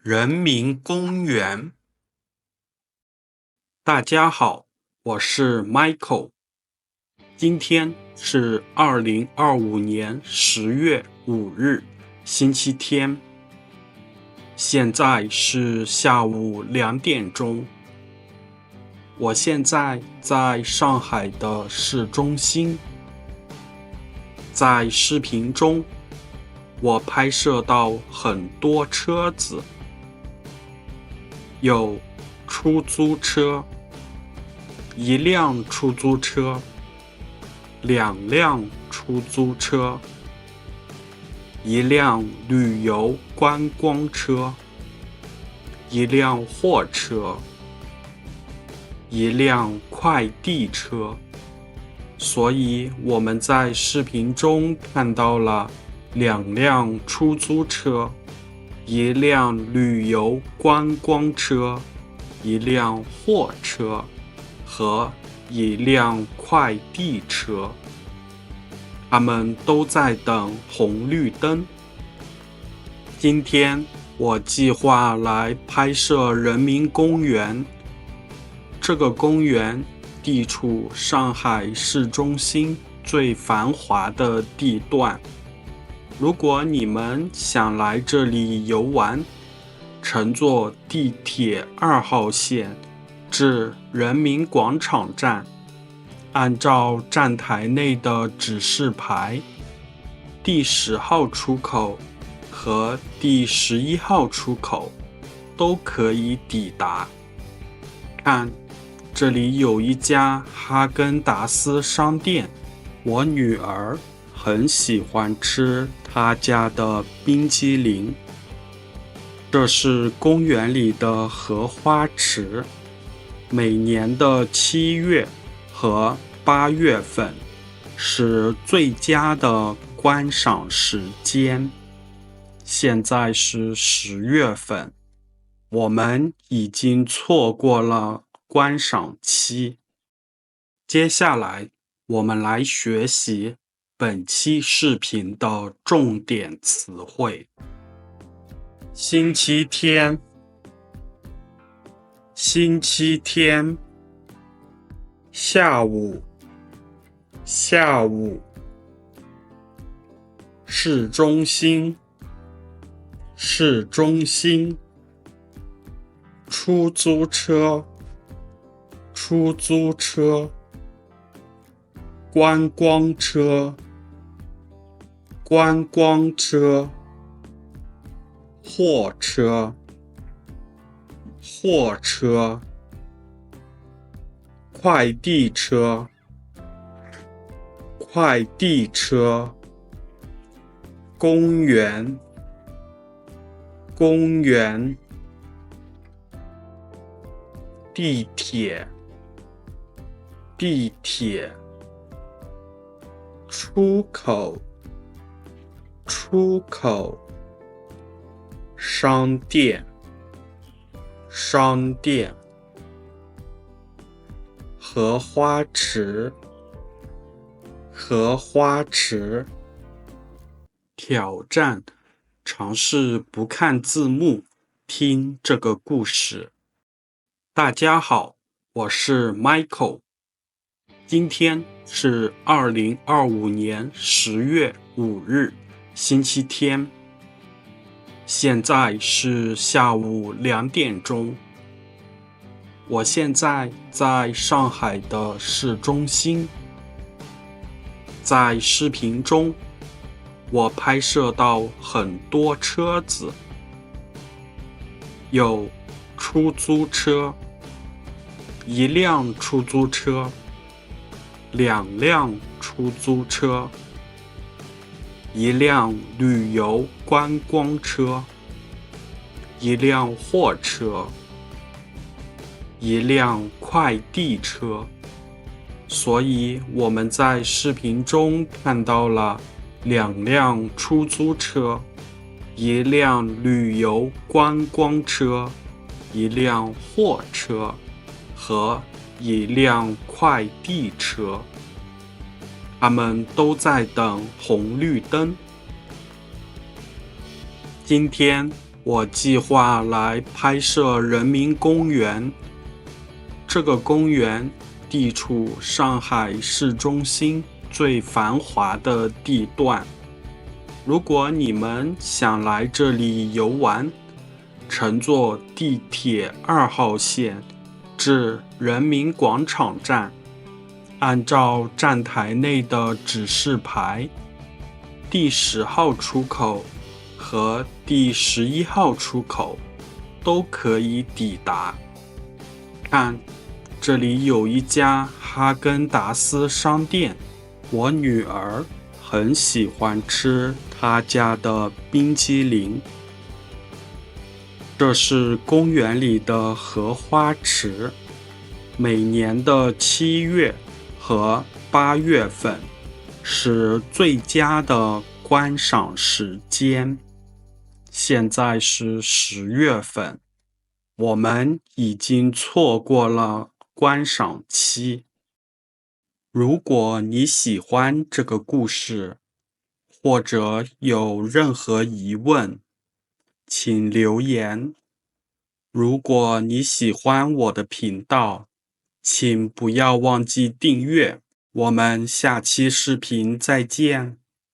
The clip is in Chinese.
人民公园。大家好，我是 Michael。今天是2025年10月5日，星期天。现在是下午2点钟。我现在在上海的市中心。在视频中，我拍摄到很多车子，有出租车，一辆出租车，2辆出租车，一辆旅游观光车，一辆货车，一辆快递车。所以我们在视频中看到了2辆出租车，一辆旅游观光车，一辆货车和一辆快递车。他们都在等红绿灯。今天我计划来拍摄人民公园。这个公园地处上海市中心最繁华的地段。如果你们想来这里游玩，乘坐地铁2号线至人民广场站，按照站台内的指示牌，第10号出口和第11号出口都可以抵达。看，这里有一家哈根达斯商店，我女儿很喜欢吃他家的冰激凌。这是公园里的荷花池，每年的7月和8月份是最佳的观赏时间。现在是10月份，我们已经错过了观赏期。接下来，我们来学习本期视频的重点词汇。星期天，星期天，下午，下午，市中心，市中心，出租车，出租车，观光车，观光车，货车，货车，快递车，快递车，公园，公园，地铁，地铁，出口，出口，商店，商店，荷花池，荷花池。挑战：尝试不看字幕，听这个故事。大家好，我是 Michael。今天是2025年10月5日，星期天。现在是下午2点钟。我现在在上海的市中心。在视频中，我拍摄到很多车子，有出租车，一辆出租车，2辆出租车，一辆旅游观光车，一辆货车，一辆快递车。所以我们在视频中看到了2辆出租车，一辆旅游观光车，一辆货车和一辆快递车。他们都在等红绿灯。今天我计划来拍摄人民公园。这个公园地处上海市中心最繁华的地段。如果你们想来这里游玩，乘坐地铁2号线至人民广场站，按照站台内的指示牌，第10号出口和第11号出口都可以抵达。看，这里有一家哈根达斯商店，我女儿很喜欢吃他家的冰激凌。这是公园里的荷花池，每年的7月和8月份是最佳的观赏时间。现在是10月份，我们已经错过了观赏期。如果你喜欢这个故事，或者有任何疑问，请留言。如果你喜欢我的频道，请不要忘记订阅。我们下期视频再见。